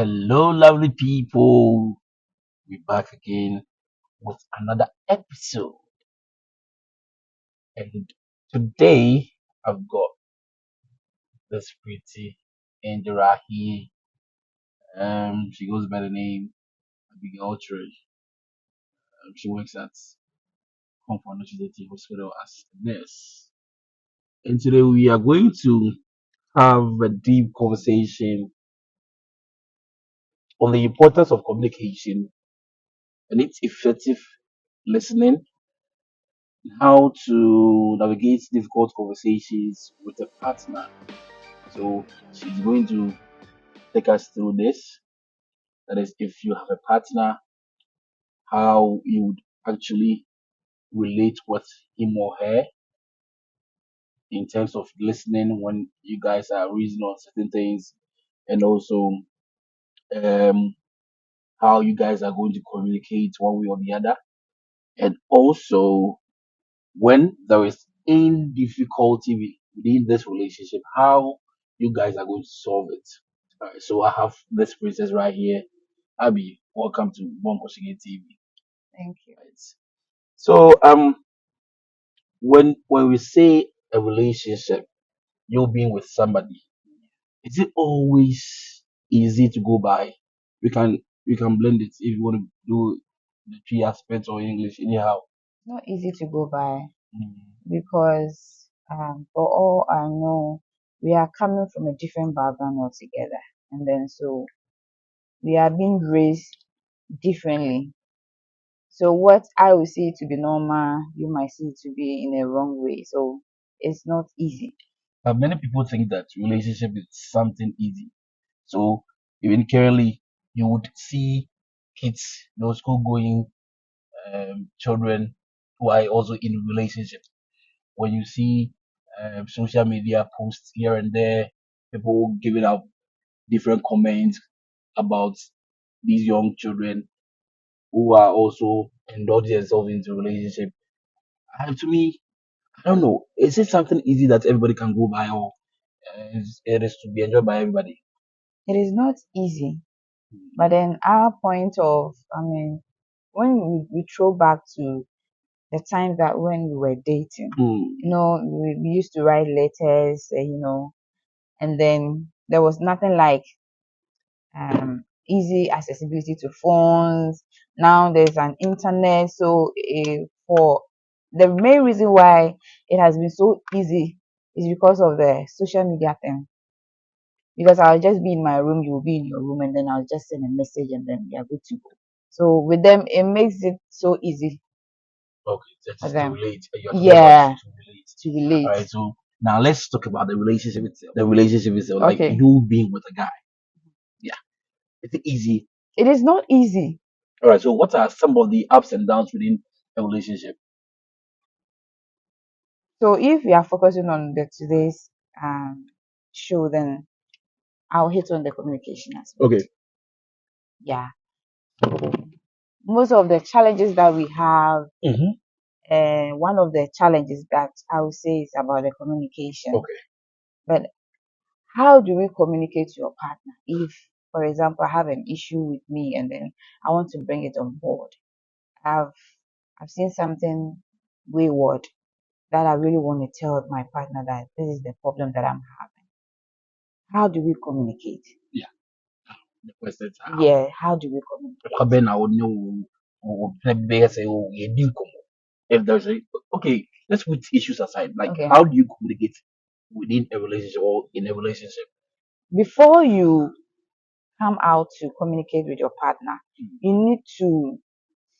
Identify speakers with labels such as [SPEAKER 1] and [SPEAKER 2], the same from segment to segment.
[SPEAKER 1] Hello, lovely people. We're back again with another episode. And today I've got this pretty Angela here. She goes by the name Abigail Trey. She works at Comfort University Hospital as a nurse. And today we are going to have a deep conversation on the importance of communication and its effective listening, how to navigate difficult conversations with a partner. So she's going to take us through this. That is, if you have a partner, how you would actually relate with him or her in terms of listening when you guys are reasoning on certain things, and also um, how you guys are going to communicate one way or the other, and also when there is any difficulty within this relationship, how you guys are going to solve it. Alright, so I have this princess right here. Abby, welcome to Bonko Shige TV.
[SPEAKER 2] Thank you.
[SPEAKER 1] Right. So when we say a relationship, you being with somebody, is it always easy to go by? We can blend it if you want to do the three aspects or English anyhow.
[SPEAKER 2] Not easy to go by
[SPEAKER 1] Mm.
[SPEAKER 2] because, for all I know, we are coming from a different background altogether. And then so we are being raised differently. So what I will see to be normal, you might see it to be in a wrong way. So it's not easy.
[SPEAKER 1] Many people think that relationship is something easy. So even currently, you would see kids, those school going children who are also in relationship. When you see social media posts here and there, people giving out different comments about these young children who are also indulging themselves into relationship. To me, I don't know. Is it something easy that everybody can go by, or it is to be enjoyed by everybody?
[SPEAKER 2] It is not easy. But then our point of, when we throw back to the time that when we were dating,
[SPEAKER 1] Mm.
[SPEAKER 2] we used to write letters, and then there was nothing like easy accessibility to phones. Now there's an internet, so for the main reason why it has been so easy is because of the social media thing. Because I'll just be in my room, you will be in your room, and then I'll just send a message, and then we are good to go. So with them, it makes it so easy
[SPEAKER 1] Okay, that
[SPEAKER 2] for
[SPEAKER 1] is to
[SPEAKER 2] them.
[SPEAKER 1] relate. You're talking about
[SPEAKER 2] Yeah,
[SPEAKER 1] to relate.
[SPEAKER 2] to
[SPEAKER 1] All
[SPEAKER 2] relate.
[SPEAKER 1] right, so now let's talk about the relationship itself. The relationship itself, like
[SPEAKER 2] Okay,
[SPEAKER 1] you being with a guy. Yeah, is it easy?
[SPEAKER 2] it is not easy.
[SPEAKER 1] All right, so what are some of the ups and downs within a relationship?
[SPEAKER 2] So if we are focusing on the today's show, then I'll hit on the communication aspect.
[SPEAKER 1] Okay.
[SPEAKER 2] Yeah. So most of the challenges that we have,
[SPEAKER 1] Mm-hmm.
[SPEAKER 2] one of the challenges that I would say is about the communication.
[SPEAKER 1] Okay.
[SPEAKER 2] But how do we communicate to your partner? If, for example, I have an issue with me and then I want to bring it on board. I've I've seen something wayward that I really want to tell my partner that this is the problem that I'm having. How do we communicate?
[SPEAKER 1] Yeah. The question is how.
[SPEAKER 2] Yeah, how do we communicate?
[SPEAKER 1] Then I would know. Say, oh, you didn't come. If there's a okay, let's put issues aside. Like,
[SPEAKER 2] Okay.
[SPEAKER 1] how do you communicate within a relationship or in a relationship?
[SPEAKER 2] Before you come out to communicate with your partner, you need to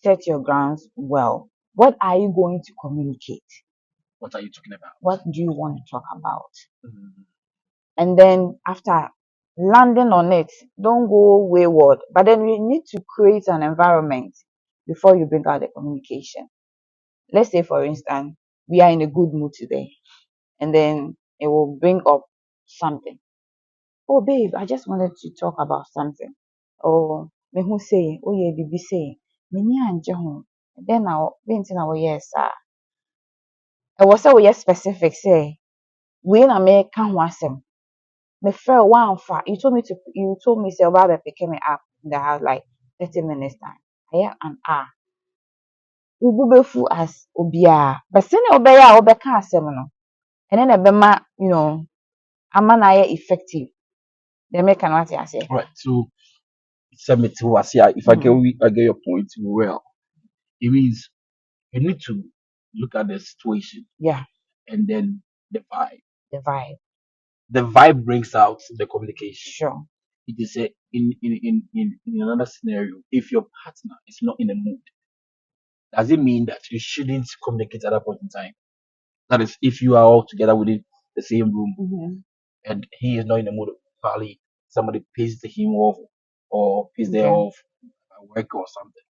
[SPEAKER 2] set your grounds well. What are you going to communicate?
[SPEAKER 1] What are you talking about?
[SPEAKER 2] What do you want to talk about?
[SPEAKER 1] Mm.
[SPEAKER 2] And then after landing on it, don't go wayward. But then we need to create an environment before you bring out the communication. Let's say, for instance, we are in a good mood today, and then it will bring up something. Oh, babe, I just wanted to talk about something. Or me who say, oh yeah, bibi say, me ni anje ho. Then now, then na yes, sir. I was so yes specific say, we na me can wasem. me felt one far. You told me say about picking me up in the house like 30 minutes time. Yeah, an hour. Ububefu as obia. But send obeya obeka asem no. And then ebema, ama na effective. They make an what I say.
[SPEAKER 1] Right. So submit to us. Yeah, if I get your point well, it means you need to look at the situation
[SPEAKER 2] Yeah,
[SPEAKER 1] and then the vibe.
[SPEAKER 2] the vibe.
[SPEAKER 1] The vibe brings out the communication.
[SPEAKER 2] Sure.
[SPEAKER 1] It is a, in another scenario, if your partner is not in the mood, does it mean that you shouldn't communicate at that point in time? That is, if you are all together within the same room
[SPEAKER 2] Mm-hmm.
[SPEAKER 1] and he is not in the mood, probably somebody pissed him off or pissed them
[SPEAKER 2] Okay.
[SPEAKER 1] off at work or something.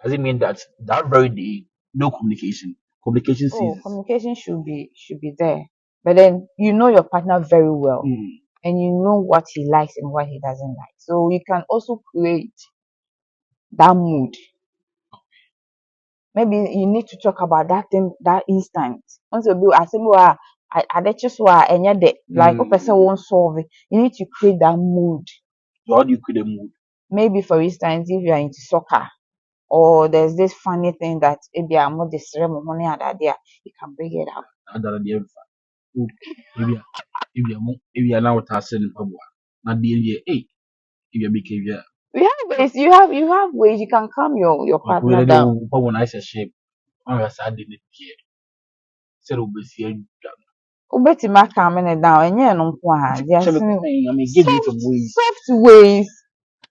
[SPEAKER 1] Does it mean that that very day, no communication? Communication
[SPEAKER 2] Oh,
[SPEAKER 1] ceases.
[SPEAKER 2] communication should be there. But then you know your partner very well
[SPEAKER 1] Mm.
[SPEAKER 2] and you know what he likes and what he doesn't like. So you can also create that mood. Maybe you need to talk about that thing that instant. Once you be asking I just and yet like
[SPEAKER 1] Mm.
[SPEAKER 2] person won't solve it. You need to create that mood.
[SPEAKER 1] So how do you create a mood?
[SPEAKER 2] Maybe for instance, if you are into soccer or there's this funny thing that maybe I'm not the ceremony and idea, you can bring it up.
[SPEAKER 1] Other than the oh, if you are now tasking in Pabua, not the if you make it,
[SPEAKER 2] We have ways. You have ways you can calm your
[SPEAKER 1] or
[SPEAKER 2] partner
[SPEAKER 1] create
[SPEAKER 2] down.
[SPEAKER 1] a Pabua nice shape. I was sad in it here. Said, obviously,
[SPEAKER 2] Ubetumi calming it down and no there are
[SPEAKER 1] I mean, give you some ways.
[SPEAKER 2] soft ways.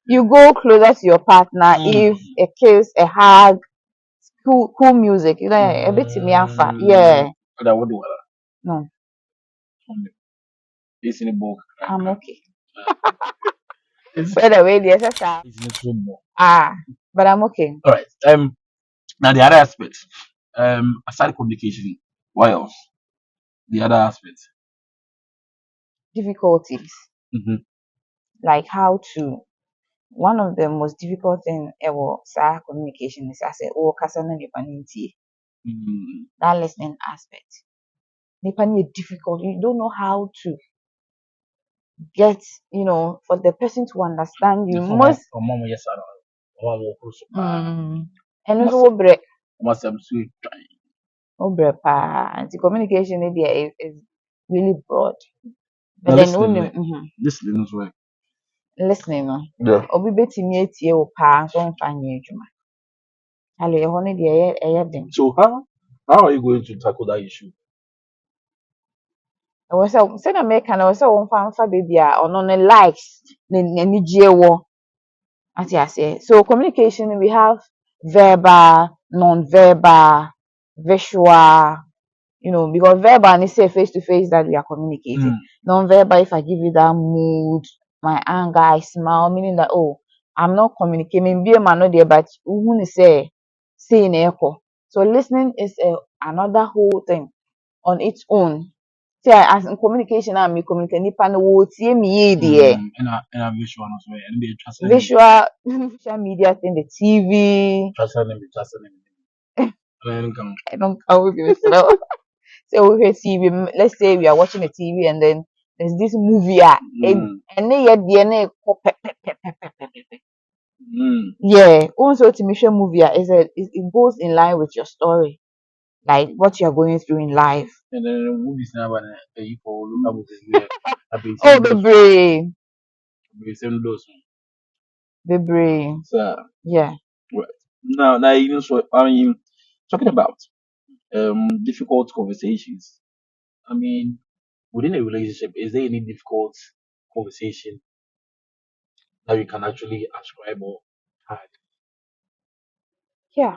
[SPEAKER 2] You go closer to your partner if a kiss, a hug, cool music. You know, a bit me afa. Yeah.
[SPEAKER 1] But I would do
[SPEAKER 2] No,
[SPEAKER 1] this in a book.
[SPEAKER 2] I'm okay.
[SPEAKER 1] It's
[SPEAKER 2] By the way, yes, yes,
[SPEAKER 1] in a small.
[SPEAKER 2] but I'm okay.
[SPEAKER 1] All right. Now the other aspect, aside communication, what else? The other aspect.
[SPEAKER 2] Difficulties
[SPEAKER 1] Mm-hmm.
[SPEAKER 2] like how to. One of the most difficult thing ever, sir, communication is I say, oh, kasana nipa ninti.
[SPEAKER 1] Mm.
[SPEAKER 2] That listening aspect. Nipa ni difficult. You don't know how to get, for the person to understand you.
[SPEAKER 1] The former,
[SPEAKER 2] Most
[SPEAKER 1] mom, yes, I don't know.
[SPEAKER 2] and also
[SPEAKER 1] Must
[SPEAKER 2] obre
[SPEAKER 1] must have sweet.
[SPEAKER 2] obre pa. Anti communication is really broad.
[SPEAKER 1] Now
[SPEAKER 2] But then
[SPEAKER 1] listening,
[SPEAKER 2] only
[SPEAKER 1] listening as well.
[SPEAKER 2] listening no.
[SPEAKER 1] Yeah.
[SPEAKER 2] Obi betimi etie wo pa so mfa nye adwuma. Ale ɛhɔ no deɛ ɛyɛ den.
[SPEAKER 1] So how are you going to tackle that issue?
[SPEAKER 2] Ɛwɔ sɛ sɛdeɛ meka no ɛwɔ sɛ wɔmfa baabi a ɔno ne likes ne n'anigye wɔ. Ate aseɛ. So communication we have verbal, non-verbal, visual, because verbal is say face to face that we are communicating.
[SPEAKER 1] Mm.
[SPEAKER 2] Non-verbal, if I give you that mood, my anger, I smile, meaning that I'm not communicating. Be a man no there, but who say in echo. So listening is another whole thing on its own. See, as in communication, I'm communicating. Nipa no wo tie me ye deɛ.
[SPEAKER 1] And I visual as well. And be trusting.
[SPEAKER 2] Visual, social media thing, the TV.
[SPEAKER 1] Trusting them.
[SPEAKER 2] I don't know if you know. So we TV. Let's say we are watching a TV and then there's this movie and they yet DNA yeah. Also to mission movie it goes in line with your story, like what you are going through in life.
[SPEAKER 1] And then the movies now when you for look at movies
[SPEAKER 2] Oh, the brain, the
[SPEAKER 1] those.
[SPEAKER 2] brain.
[SPEAKER 1] So
[SPEAKER 2] Yeah.
[SPEAKER 1] right. Now even so I mean talking about difficult conversations. I mean within a relationship, is there any difficult conversation that you can actually ascribe or had?
[SPEAKER 2] Yeah.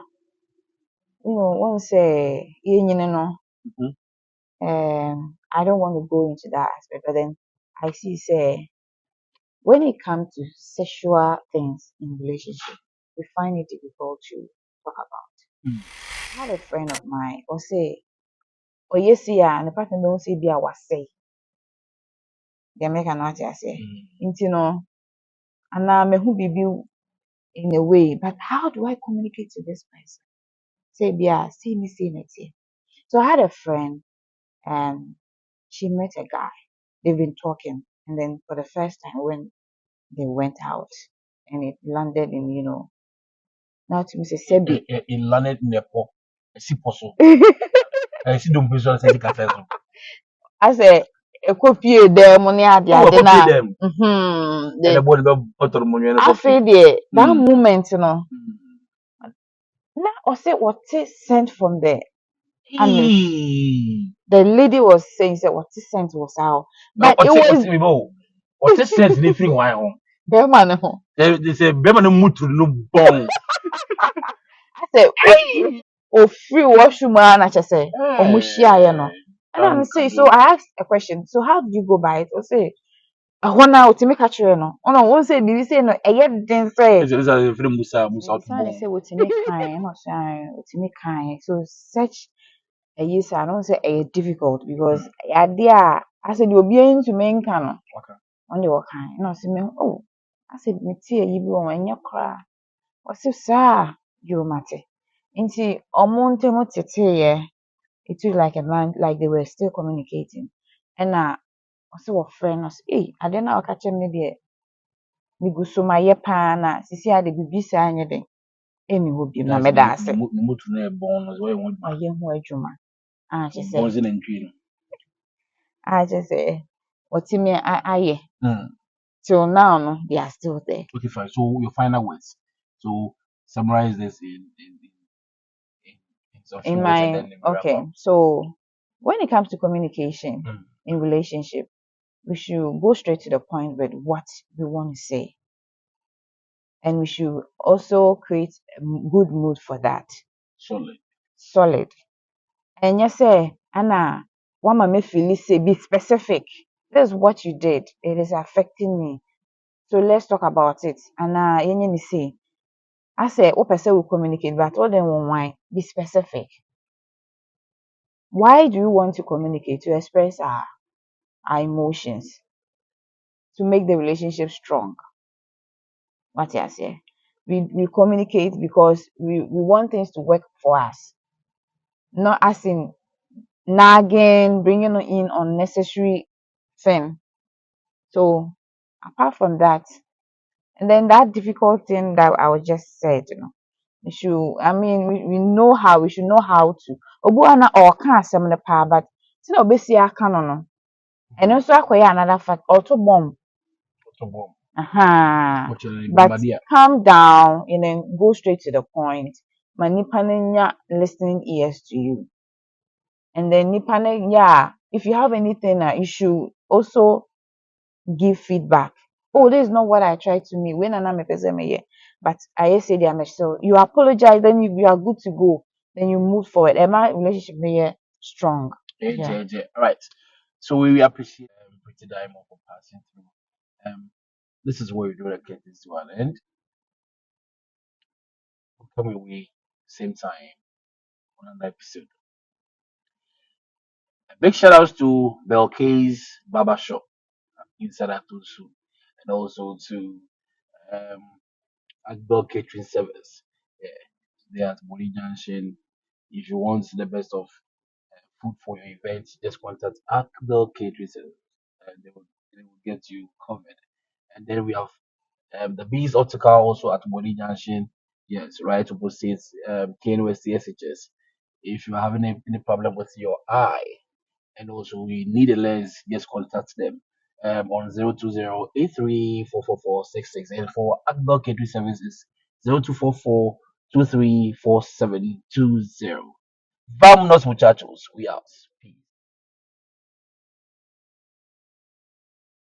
[SPEAKER 2] Once
[SPEAKER 1] Mhm.
[SPEAKER 2] I don't want to go into that aspect, but then I see say when it comes to sexual things in relationship, we find it difficult to talk about.
[SPEAKER 1] Mm.
[SPEAKER 2] I had a friend of mine or say, oh yes, yeah, and the person don't say be our say. The American what I say. And I'm who be in a way, but how do I communicate to this person? Say be see me say. So I had a friend and she met a guy. They've been talking And then for the first time when they went out and it landed in, now to Mrs. Sebi.
[SPEAKER 1] It landed in the port. I see possible. I see don't visualize the cafe.
[SPEAKER 2] I said, a copy them money at the
[SPEAKER 1] Oh,
[SPEAKER 2] other
[SPEAKER 1] copy
[SPEAKER 2] now.
[SPEAKER 1] them. And the
[SPEAKER 2] The
[SPEAKER 1] boy bottle money and
[SPEAKER 2] I
[SPEAKER 1] copy.
[SPEAKER 2] feel that moment, now I said what is sent from there. And the lady was saying, said what is sent was out. But it was
[SPEAKER 1] what is sent in free wine home.
[SPEAKER 2] Berman.
[SPEAKER 1] They say Beman mutu no bong.
[SPEAKER 2] I said, oh, free washroom, and I just say, oh, mushia, And I'm saying, so I asked a question. So how did you go by it? I say, I want now to make a tree, no. Oh no, one say, did you say no? I didn't say.
[SPEAKER 1] It's a free Musa
[SPEAKER 2] I say, what to make kind, not saying, what to make kind. So such a yes, I don't say a difficult because idea. I said, you'll be into main canon.
[SPEAKER 1] Okay.
[SPEAKER 2] On the kind. No, I said, oh, I said, me tea, you be on your cry. What's if, sir? You matter. Into Omonte Motete, it took like a man, like they were still communicating. And also a friend was, hey, I don't know, catch me there. Me go so my pana, see, I the baby sign anything. Amy will be no medase.
[SPEAKER 1] Mutu no born as well.
[SPEAKER 2] My young boy, Juma. And she
[SPEAKER 1] Born
[SPEAKER 2] said,
[SPEAKER 1] in Queen.
[SPEAKER 2] I just say, what's me, I, till now, no, they are still there.
[SPEAKER 1] Okay, fine. So your final words. So summarize this in some few
[SPEAKER 2] In
[SPEAKER 1] words and
[SPEAKER 2] my,
[SPEAKER 1] then we wrap
[SPEAKER 2] okay,
[SPEAKER 1] up.
[SPEAKER 2] so when it comes to communication in relationship, we should go straight to the point with what we want to say. And we should also create a good mood for that. Solid. And you say, Anna, one may feel say be specific. This is what you did. It is affecting me. So let's talk about it. Anna, you say, I say, what person will communicate, but all them why be specific. Why do you want to communicate? To express our emotions, to make the relationship strong. What you say? We communicate because we want things to work for us, not as in nagging, bringing in unnecessary thing. So apart from that, and then that difficult thing that I was just said, we should. I mean, we know how we should know how to. Obuana or can't some the power, but it's not basically I can. And also acquire another fact, auto bomb. But calm down and then go straight to the point. Manipanenya listening ears to you. And then nipanenya, if you have anything you should also give feedback. Oh, this is not what I tried to mean. When I'm a but I say they so you apologize, then you are good to go. Then you move forward. And my relationship here strong.
[SPEAKER 1] Yeah. All right. So we appreciate Pretty Diamond for passing through. This is where we do get this to an end. We'll come away same time on another episode. A big shout outs to Belkay's Barber Shop inside Atusu and also to Akbel Catering Service. Yeah, they're at Mori Junction. If you want the best of food for your event, just contact Akbel Catering Service and they will get you covered. And then we have the Bees Optical also at Mori Junction. Yes, right opposite KNWST SHS. If you're having any problem with your eye, and also we need a lens, just contact them on 020-83-444-66. And for Akbar Catering Services, 0244-234720. Vámonos muchachos, we out.